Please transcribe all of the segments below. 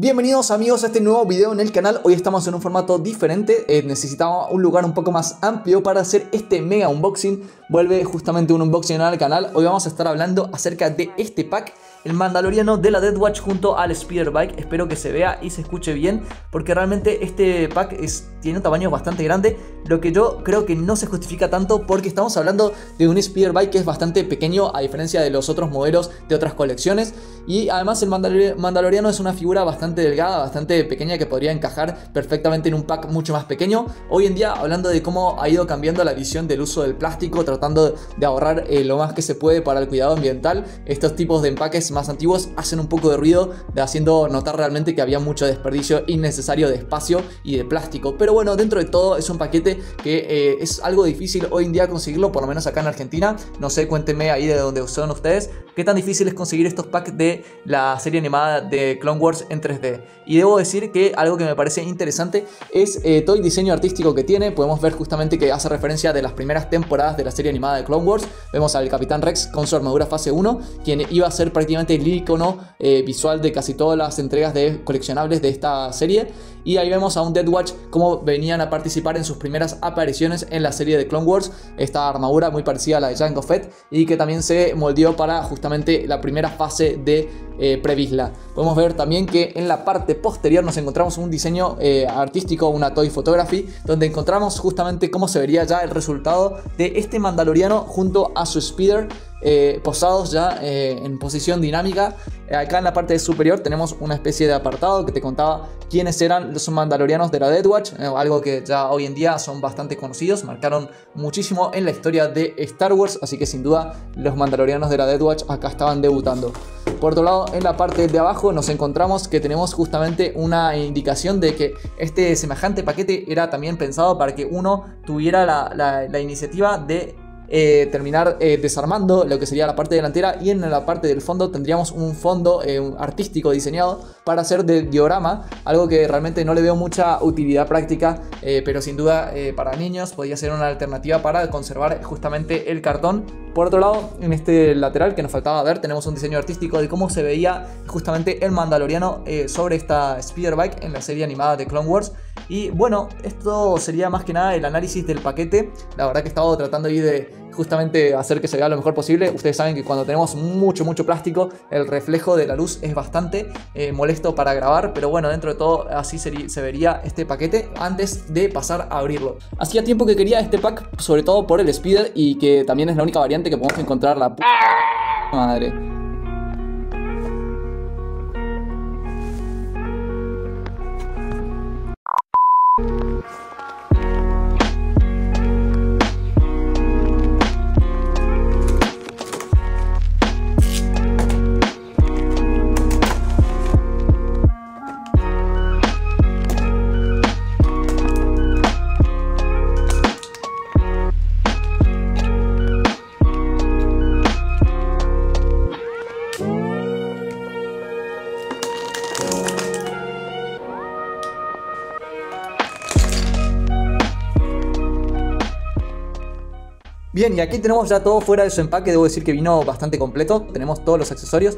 Bienvenidos amigos a este nuevo video en el canal. Hoy estamos en un formato diferente, necesitaba un lugar un poco más amplio para hacer este mega unboxing. Vuelve justamente un unboxing al canal. Hoy vamos a estar hablando acerca de este pack, el Mandaloriano de la Deathwatch junto al Speeder Bike. Espero que se vea y se escuche bien, porque realmente este pack tiene un tamaño bastante grande, lo que yo creo que no se justifica tanto, porque estamos hablando de un Speeder Bike que es bastante pequeño a diferencia de los otros modelos de otras colecciones. Y además el Mandaloriano es una figura bastante delgada, bastante pequeña, que podría encajar perfectamente en un pack mucho más pequeño. Hoy en día, hablando de cómo ha ido cambiando la visión del uso del plástico, tratando de ahorrar lo más que se puede para el cuidado ambiental, estos tipos de empaques más antiguos hacen un poco de ruido, haciendo notar realmente que había mucho desperdicio innecesario de espacio y de plástico. Pero bueno, dentro de todo es un paquete que es algo difícil hoy en día conseguirlo, por lo menos acá en Argentina. No sé, cuéntenme ahí de donde son ustedes qué tan difícil es conseguir estos packs de la serie animada de Clone Wars en 3D. Y debo decir que algo que me parece interesante es todo el diseño artístico que tiene. Podemos ver justamente que hace referencia de las primeras temporadas de la serie animada de Clone Wars. Vemos al Capitán Rex con su armadura fase 1, quien iba a ser prácticamente el icono visual de casi todas las entregas de coleccionables de esta serie. Y ahí vemos a un Deathwatch como venían a participar en sus primeras apariciones en la serie de Clone Wars. Esta armadura muy parecida a la de Jango Fett, y que también se moldeó para justamente la primera fase de Previsla. Podemos ver también que en la parte posterior nos encontramos un diseño artístico, una toy photography, donde encontramos justamente cómo se vería ya el resultado de este Mandaloriano junto a su Speeder, posados ya en posición dinámica. Acá en la parte superior tenemos una especie de apartado que te contaba quiénes eran los Mandalorianos de la Deathwatch, algo que ya hoy en día son bastante conocidos, marcaron muchísimo en la historia de Star Wars, así que sin duda los Mandalorianos de la Deathwatch acá estaban debutando. Por otro lado, en la parte de abajo nos encontramos que tenemos justamente una indicación de que este semejante paquete era también pensado para que uno tuviera la iniciativa de terminar desarmando lo que sería la parte delantera, y en la parte del fondo tendríamos un fondo artístico diseñado para hacer de diorama, algo que realmente no le veo mucha utilidad práctica, pero sin duda para niños podría ser una alternativa para conservar justamente el cartón. Por otro lado, en este lateral que nos faltaba ver, tenemos un diseño artístico de cómo se veía justamente el Mandaloriano sobre esta Speeder Bike en la serie animada de Clone Wars. Y bueno, esto sería más que nada el análisis del paquete. La verdad que he estado tratando ahí de justamente hacer que se vea lo mejor posible. Ustedes saben que cuando tenemos mucho plástico, el reflejo de la luz es bastante molesto para grabar, pero bueno, dentro de todo así se vería este paquete antes de pasar a abrirlo. Hacía tiempo que quería este pack, sobre todo por el Speeder, y que también es la única variante que podemos encontrar. La p madre. Bien, y aquí tenemos ya todo fuera de su empaque. Debo decir que vino bastante completo. Tenemos todos los accesorios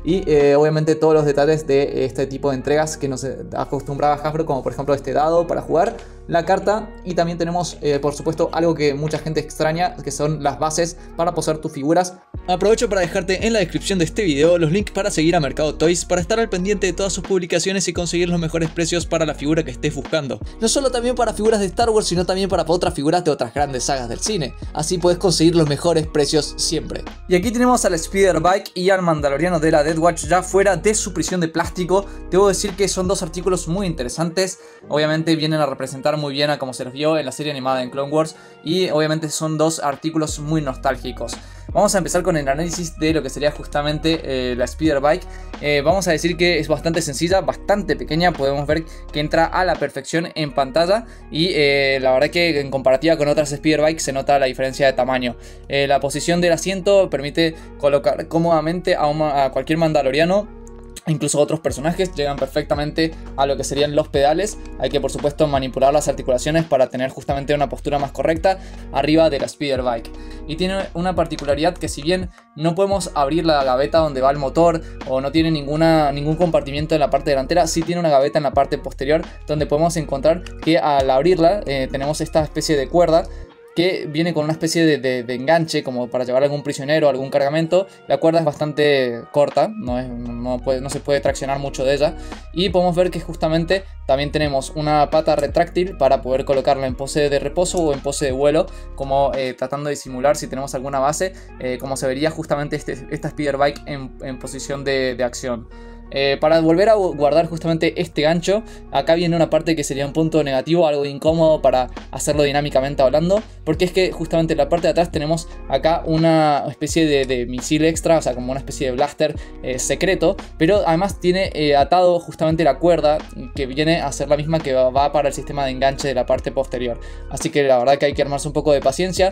y obviamente todos los detalles de este tipo de entregas que nos acostumbraba Hasbro, como por ejemplo este dado para jugar, la carta, y también tenemos por supuesto algo que mucha gente extraña, que son las bases para posar tus figuras. Aprovecho para dejarte en la descripción de este video los links para seguir a Mercado Toys, para estar al pendiente de todas sus publicaciones y conseguir los mejores precios para la figura que estés buscando. No solo también para figuras de Star Wars, sino también para otras figuras de otras grandes sagas del cine. Así puedes conseguir los mejores precios siempre. Y aquí tenemos al Speeder Bike y al Mandaloriano de la Deathwatch ya fuera de su prisión de plástico. Debo decir que son dos artículos muy interesantes. Obviamente vienen a representar muy bien a como se los vio en la serie animada en Clone Wars, y obviamente son dos artículos muy nostálgicos. Vamos a empezar con el análisis de lo que sería justamente la Speeder Bike. Vamos a decir que es bastante sencilla, bastante pequeña. Podemos ver que entra a la perfección en pantalla, y la verdad que en comparativa con otras Speeder Bike se nota la diferencia de tamaño. La posición del asiento permite colocar cómodamente a cualquier Mandaloriano. Incluso otros personajes llegan perfectamente a lo que serían los pedales. Hay que por supuesto manipular las articulaciones para tener justamente una postura más correcta arriba de la Speeder Bike. y tiene una particularidad que, si bien no podemos abrir la gaveta donde va el motor o no tiene ningún compartimiento en la parte delantera, sí tiene una gaveta en la parte posterior donde podemos encontrar que al abrirla tenemos esta especie de cuerda que viene con una especie de enganche como para llevar a algún prisionero o algún cargamento. La cuerda es bastante corta, no se puede traccionar mucho de ella, y podemos ver que justamente también tenemos una pata retráctil para poder colocarla en pose de reposo o en pose de vuelo, como tratando de simular si tenemos alguna base, como se vería justamente esta speeder bike en posición de acción. Para volver a guardar justamente este gancho, acá viene una parte que sería un punto negativo, algo incómodo para hacerlo dinámicamente hablando, porque es que justamente en la parte de atrás tenemos acá una especie de misil extra, o sea, como una especie de blaster secreto, pero además tiene atado justamente la cuerda que viene a ser la misma que va para el sistema de enganche de la parte posterior. Así que la verdad que hay que armarse un poco de paciencia,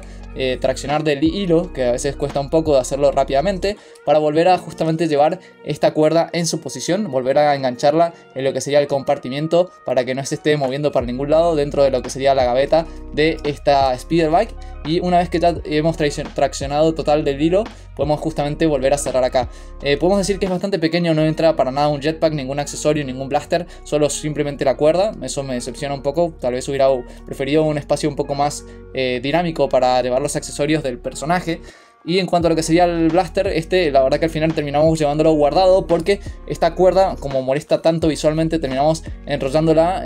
traccionar del hilo, que a veces cuesta un poco de hacerlo rápidamente, para volver a justamente llevar esta cuerda en su posición, volver a engancharla en lo que sería el compartimiento para que no se esté moviendo para ningún lado dentro de lo que sería la gaveta de esta speeder bike. Y una vez que ya hemos traccionado total del hilo, podemos justamente volver a cerrar acá. Podemos decir que es bastante pequeño, no entra para nada un jetpack, ningún accesorio, ningún blaster, solo simplemente la cuerda. Eso me decepciona un poco, tal vez hubiera preferido un espacio un poco más dinámico para llevar los accesorios del personaje. Y en cuanto a lo que sería el blaster, la verdad que al final terminamos llevándolo guardado, porque esta cuerda, como molesta tanto visualmente, terminamos enrollándola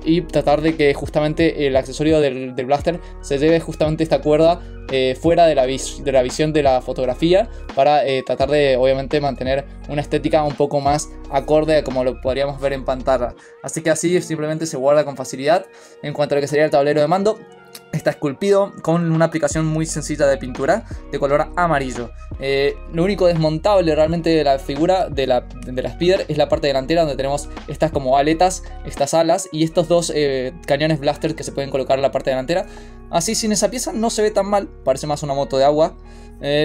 y tratar de que justamente el accesorio del blaster se lleve justamente esta cuerda fuera de la visión de la fotografía, para tratar de obviamente mantener una estética un poco más acorde a como lo podríamos ver en pantalla. Así que así simplemente se guarda con facilidad. En cuanto a lo que sería el tablero de mando, está esculpido con una aplicación muy sencilla de pintura de color amarillo. Lo único desmontable realmente de la figura de la speeder es la parte delantera, donde tenemos estas como aletas, estas alas y estos dos cañones blaster que se pueden colocar en la parte delantera. Así, sin esa pieza no se ve tan mal, parece más una moto de agua,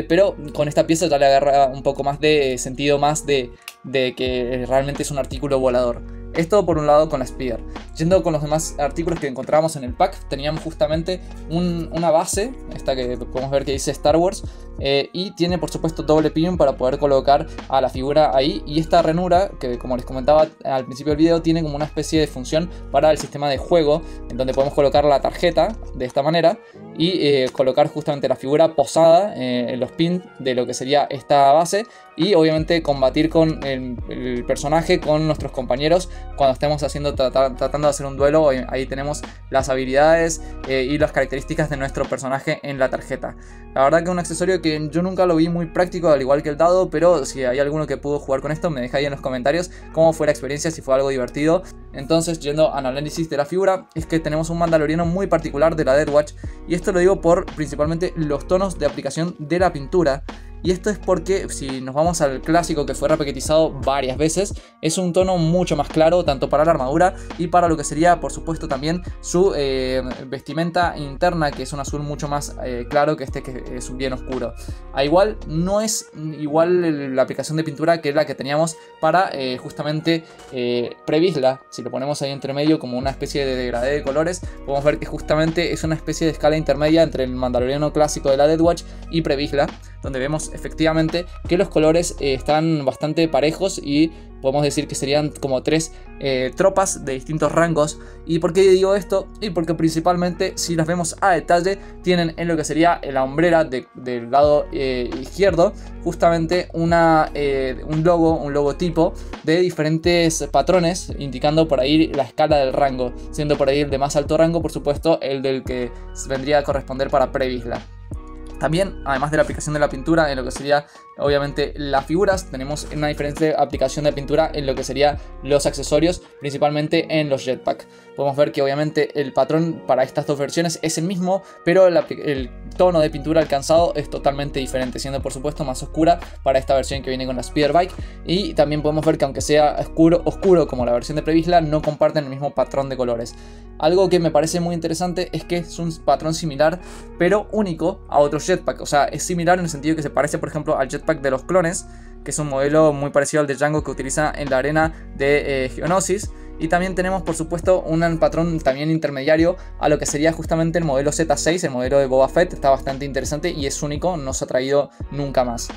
pero con esta pieza ya le agarra un poco más de sentido, más de que realmente es un artículo volador. Esto por un lado con la speeder. Yendo con los demás artículos que encontramos en el pack, teníamos justamente una base, esta que podemos ver que dice Star Wars, y tiene por supuesto doble pin para poder colocar a la figura ahí, y esta ranura que, como les comentaba al principio del video, tiene como una especie de función para el sistema de juego, en donde podemos colocar la tarjeta de esta manera y colocar justamente la figura posada en los pins de lo que sería esta base, y obviamente combatir con el personaje, con nuestros compañeros cuando estemos tratando de hacer un duelo. Ahí tenemos las habilidades y las características de nuestro personaje en la tarjeta. La verdad que es un accesorio que yo nunca lo vi muy práctico, al igual que el dado, pero si hay alguno que pudo jugar con esto, me deja ahí en los comentarios cómo fue la experiencia, si fue algo divertido. Entonces, yendo al análisis de la figura, es que tenemos un mandaloriano muy particular de la Deathwatch, y esto lo digo por principalmente los tonos de aplicación de la pintura. Y esto es porque, si nos vamos al clásico que fue repaquetizado varias veces, es un tono mucho más claro, tanto para la armadura y para lo que sería, por supuesto, también su vestimenta interna, que es un azul mucho más claro que que es bien oscuro. A igual, no es igual la aplicación de pintura que la que teníamos para justamente Previsla. Si lo ponemos ahí entre medio como una especie de degradé de colores, podemos ver que justamente es una especie de escala intermedia entre el mandaloriano clásico de la Deathwatch y Previsla, donde vemos efectivamente que los colores están bastante parejos, y podemos decir que serían como tres tropas de distintos rangos. ¿Y por qué digo esto? Y porque principalmente, si las vemos a detalle, tienen en lo que sería la hombrera del lado izquierdo justamente un logotipo de diferentes patrones, indicando por ahí la escala del rango, siendo por ahí el de más alto rango, por supuesto, el del que vendría a corresponder para Previsla. También, además de la aplicación de la pintura en lo que sería obviamente las figuras, tenemos una diferente aplicación de pintura en lo que sería los accesorios, principalmente en los jetpack. Podemos ver que obviamente el patrón para estas dos versiones es el mismo, pero el tono de pintura alcanzado es totalmente diferente, siendo por supuesto más oscura para esta versión que viene con la Speeder Bike. Y también podemos ver que, aunque sea oscuro como la versión de Previsla, no comparten el mismo patrón de colores. Algo que me parece muy interesante es que es un patrón similar pero único a otros jetpack. O sea, es similar en el sentido que se parece, por ejemplo, al jetpack de los clones, que es un modelo muy parecido al de Django que utiliza en la arena de Geonosis. Y también tenemos por supuesto un patrón también intermediario a lo que sería justamente el modelo Z6, el modelo de Boba Fett. Está bastante interesante y es único, no se ha traído nunca más.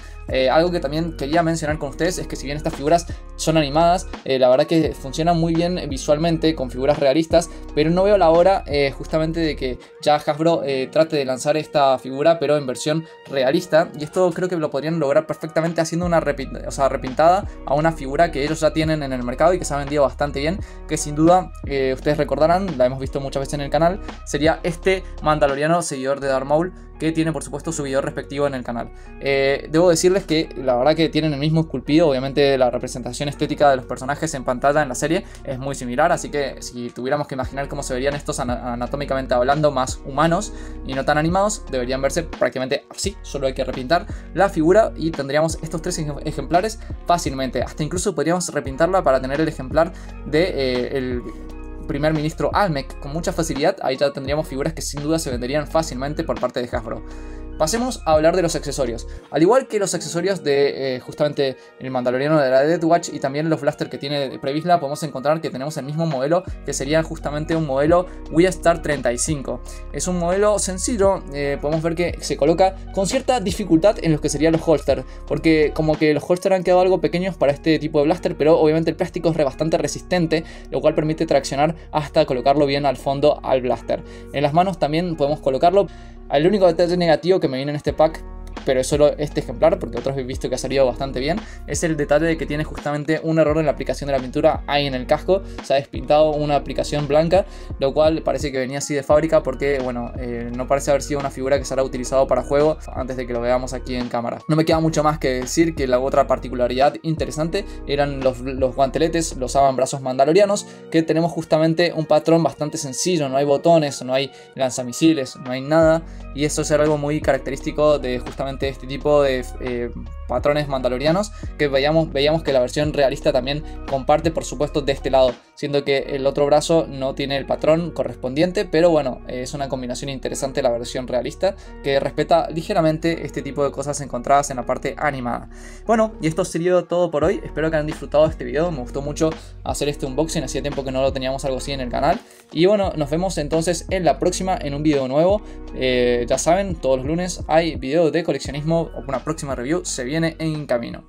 Algo que también quería mencionar con ustedes es que si bien estas figuras son animadas, la verdad que funcionan muy bien visualmente con figuras realistas, pero no veo la hora justamente de que ya Hasbro trate de lanzar esta figura pero en versión realista, y esto creo que lo podrían lograr perfectamente haciendo una repintada a una figura que ellos ya tienen en el mercado y que se ha vendido bastante bien, que sin duda ustedes recordarán, la hemos visto muchas veces en el canal, sería este Mandaloriano seguidor de Darth Maul, que tiene por supuesto su video respectivo en el canal. Debo decirles que la verdad que tienen el mismo esculpido, obviamente la representación estética de los personajes en pantalla en la serie es muy similar, así que si tuviéramos que imaginar cómo se verían estos anatómicamente hablando, más humanos y no tan animados, deberían verse prácticamente así, solo hay que repintar la figura y tendríamos estos 3 ejemplares fácilmente, hasta incluso podríamos repintarla para tener el ejemplar de el primer ministro Almec con mucha facilidad. Ahí ya tendríamos figuras que sin duda se venderían fácilmente por parte de Hasbro. Pasemos a hablar de los accesorios. Al igual que los accesorios de justamente el Mandaloriano de la Death Watch y también los blaster que tiene Previsla, podemos encontrar que tenemos el mismo modelo, que sería justamente un modelo WeStar 35. Es un modelo sencillo, podemos ver que se coloca con cierta dificultad en los que serían los holsters, porque como que los holsters han quedado algo pequeños para este tipo de blaster, pero obviamente el plástico es bastante resistente, lo cual permite traccionar hasta colocarlo bien al fondo al blaster. En las manos también podemos colocarlo. El único detalle negativo que me viene en este pack, pero es solo este ejemplar, porque otros he visto que ha salido bastante bien, es el detalle de que tiene justamente un error en la aplicación de la pintura ahí en el casco. Se ha despintado una aplicación blanca, lo cual parece que venía así de fábrica, porque bueno, no parece haber sido una figura que se habrá utilizado para juego antes de que lo veamos aquí en cámara. No me queda mucho más que decir que la otra particularidad interesante eran los guanteletes, los avambrazos mandalorianos, que tenemos justamente un patrón bastante sencillo, no hay botones, no hay lanzamisiles, no hay nada, y eso es algo muy característico de justamente este tipo de patrones mandalorianos, que veíamos que la versión realista también comparte por supuesto de este lado, siendo que el otro brazo no tiene el patrón correspondiente, pero bueno, es una combinación interesante la versión realista, que respeta ligeramente este tipo de cosas encontradas en la parte animada. Bueno, y esto sería todo por hoy, espero que hayan disfrutado de este video, me gustó mucho hacer este unboxing, hacía tiempo que no lo teníamos algo así en el canal, y bueno, nos vemos entonces en la próxima en un video nuevo. Ya saben, todos los lunes hay video de coleccionismo, o una próxima review se viene en camino.